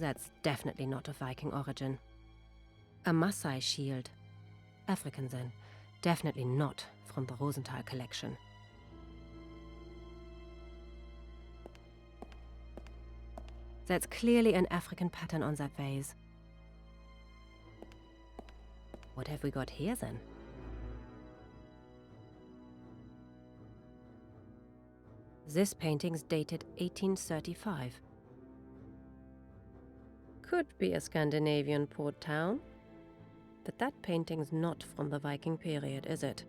That's definitely not of Viking origin. A Maasai shield. African then. Definitely not from the Rosenthal collection. That's clearly an African pattern on that vase. What have we got here then? This painting's dated 1835. Could be a Scandinavian port town, but that painting's not from the Viking period, is it?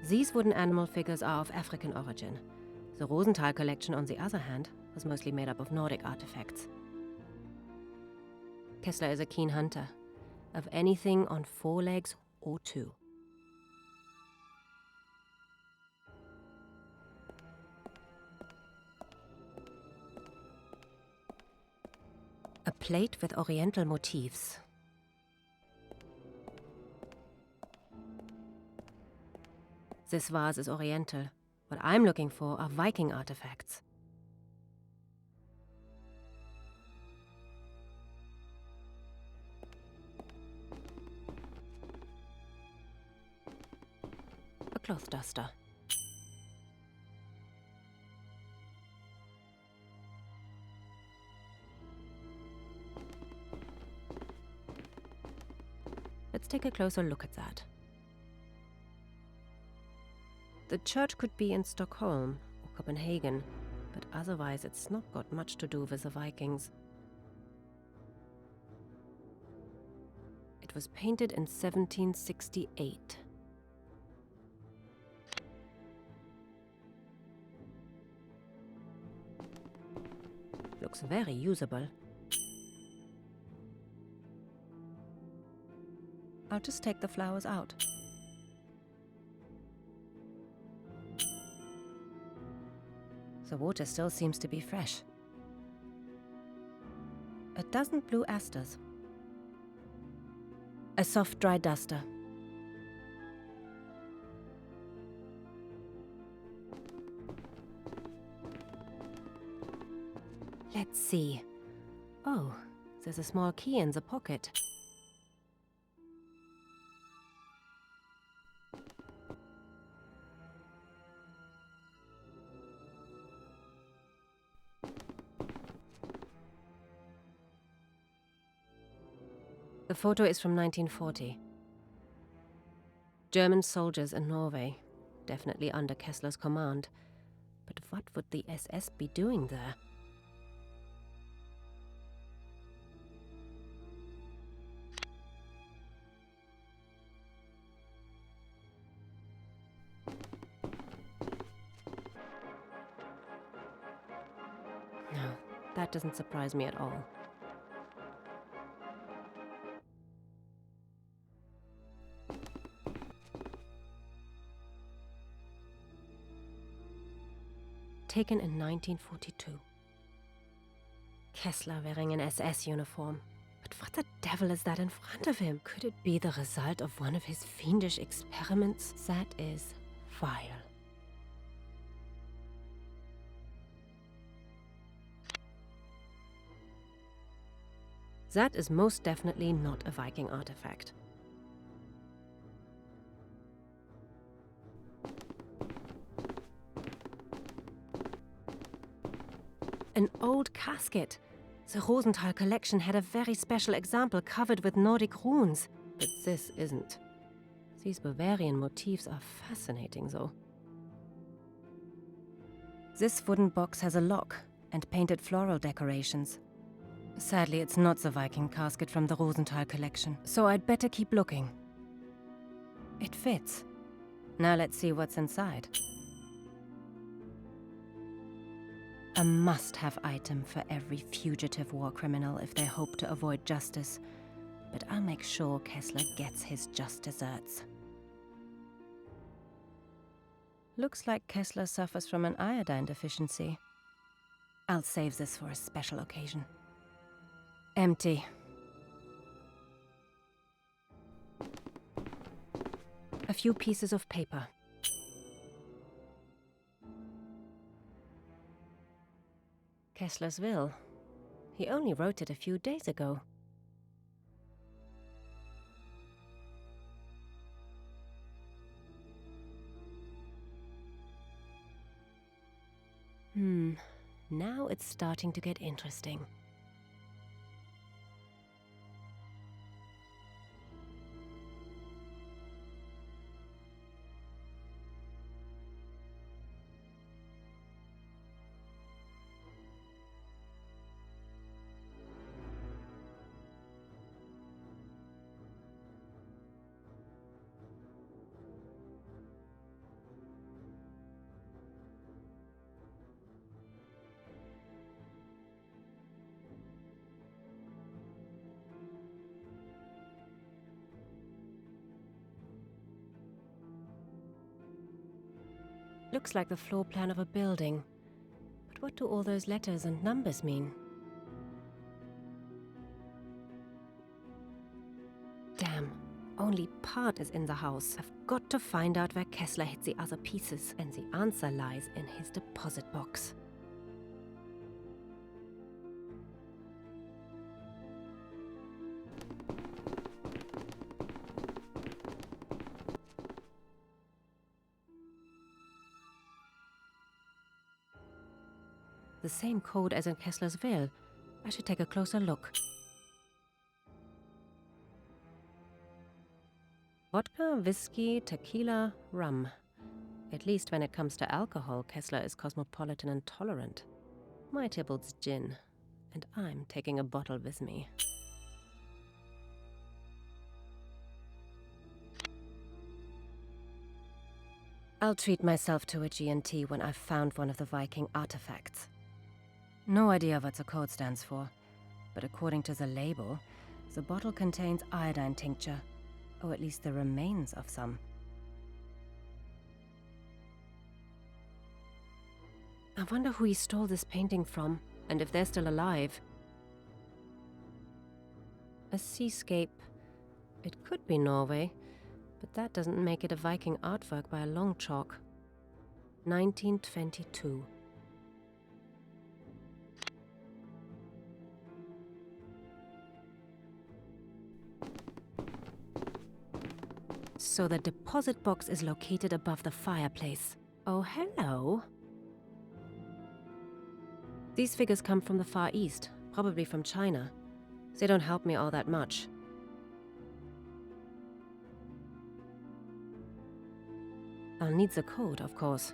These wooden animal figures are of African origin. The Rosenthal collection, on the other hand, was mostly made up of Nordic artifacts. Kessler is a keen hunter, of anything on 4 legs or 2. A plate with oriental motifs. This vase is oriental. What I'm looking for are Viking artifacts. A cloth duster. Let's take a closer look at that. The church could be in Stockholm or Copenhagen, but otherwise it's not got much to do with the Vikings. It was painted in 1768. Looks very usable. I'll just take the flowers out. The water still seems to be fresh. A dozen blue asters. A soft, dry duster. Let's see. Oh, there's a small key in the pocket. The photo is from 1940. German soldiers in Norway, definitely under Kessler's command. But what would the SS be doing there? No, that doesn't surprise me at all. Taken in 1942. Kessler wearing an SS uniform. But what the devil is that in front of him? Could it be the result of one of his fiendish experiments? That is vile. That is most definitely not a Viking artifact. An old casket. The Rosenthal collection had a very special example covered with Nordic runes, but this isn't. These Bavarian motifs are fascinating, though. This wooden box has a lock and painted floral decorations. Sadly, it's not the Viking casket from the Rosenthal collection, so I'd better keep looking. It fits. Now let's see what's inside. A must-have item for every fugitive war criminal if they hope to avoid justice. But I'll make sure Kessler gets his just desserts. Looks like Kessler suffers from an iodine deficiency. I'll save this for a special occasion. Empty. A few pieces of paper. Kessler's will. He only wrote it a few days ago. Now it's starting to get interesting. Looks like the floor plan of a building. But what do all those letters and numbers mean? Damn, only part is in the house. I've got to find out where Kessler hid the other pieces, and the answer lies in his deposit box. The same code as in Kessler's will. I should take a closer look. Vodka, whiskey, tequila, rum. At least when it comes to alcohol, Kessler is cosmopolitan and tolerant. My Tybalt's gin, and I'm taking a bottle with me. I'll treat myself to a G&T when I've found one of the Viking artifacts. No idea what the code stands for, but according to the label, the bottle contains iodine tincture, or at least the remains of some. I wonder who he stole this painting from, and if they're still alive. A seascape. It could be Norway, but that doesn't make it a Viking artwork by a long chalk. 1922. So the deposit box is located above the fireplace. Oh, hello. These figures come from the Far East, probably from China. They don't help me all that much. I'll need the code, of course.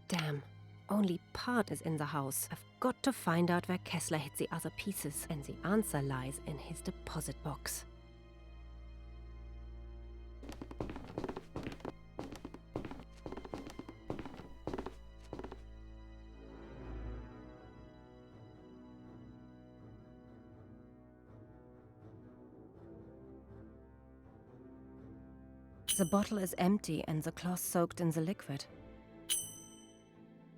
Damn, only part is in the house. I've got to find out where Kessler hid the other pieces, and the answer lies in his deposit box. The bottle is empty and the cloth soaked in the liquid.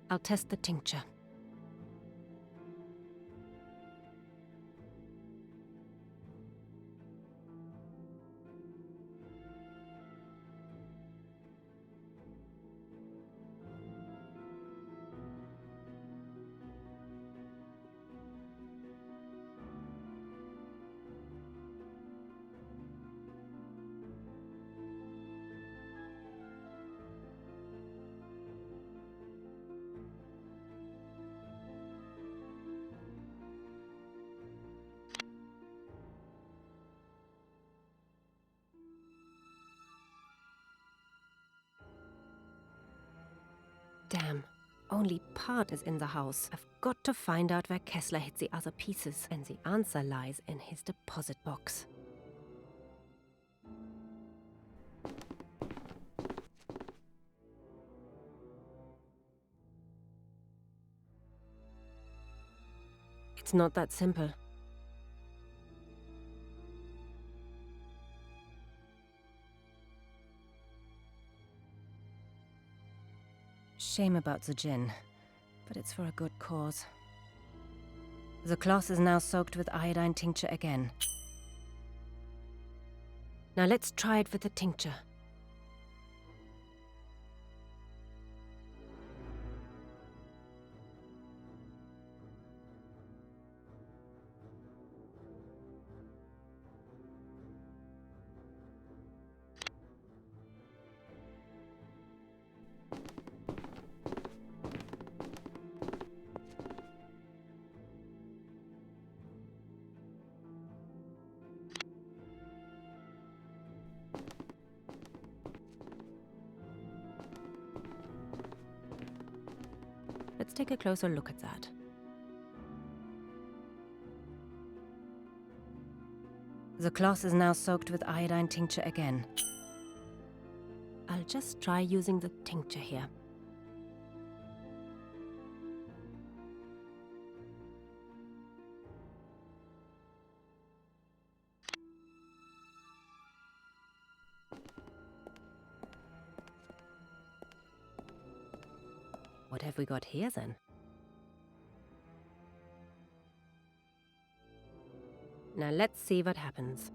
I'll test the tincture. Damn. Only part is in the house. I've got to find out where Kessler hid the other pieces, and the answer lies in his deposit box. It's not that simple. Shame about the gin, but it's for a good cause. The cloth is now soaked with iodine tincture again. Now let's try it with the tincture. Let's take a closer look at that. The cloth is now soaked with iodine tincture again. I'll just try using the tincture here. What have we got here then? Now let's see what happens.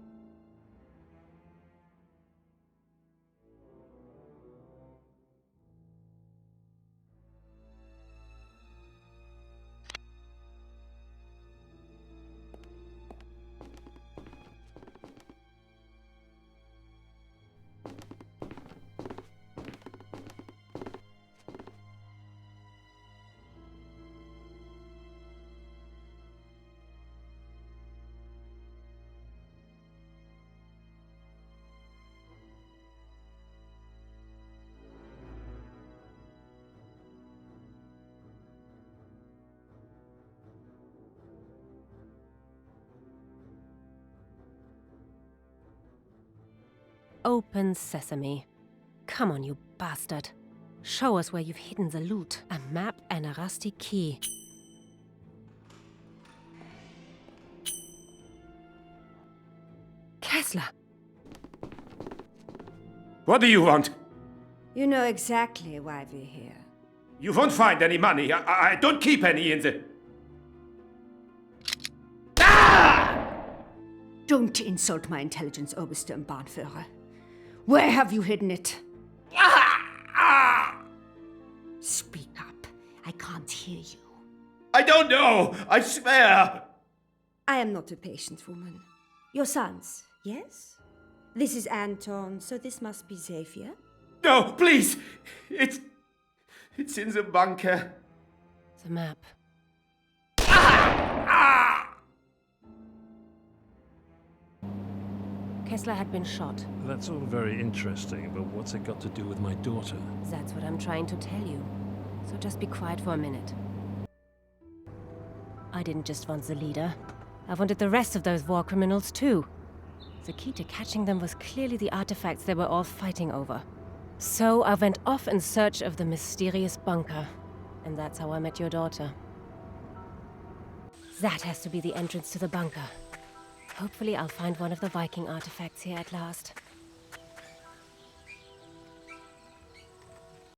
Open sesame. Come on, you bastard. Show us where you've hidden the loot. A map and a rusty key. Kessler! What do you want? You know exactly why we're here. You won't find any money. I don't keep any in the... Don't insult my intelligence, Oberste und Bahnführer. Where have you hidden it? Speak up. I can't hear you. I don't know. I swear. I am not a patient woman. Your sons, yes? This is Anton, so this must be Xavier. No, please. It's in the bunker. The map. Kessler had been shot. That's all very interesting, but what's it got to do with my daughter? That's what I'm trying to tell you. So just be quiet for a minute. I didn't just want the leader. I wanted the rest of those war criminals too. The key to catching them was clearly the artifacts they were all fighting over. So I went off in search of the mysterious bunker. And that's how I met your daughter. That has to be the entrance to the bunker. Hopefully I'll find one of the Viking artifacts here at last.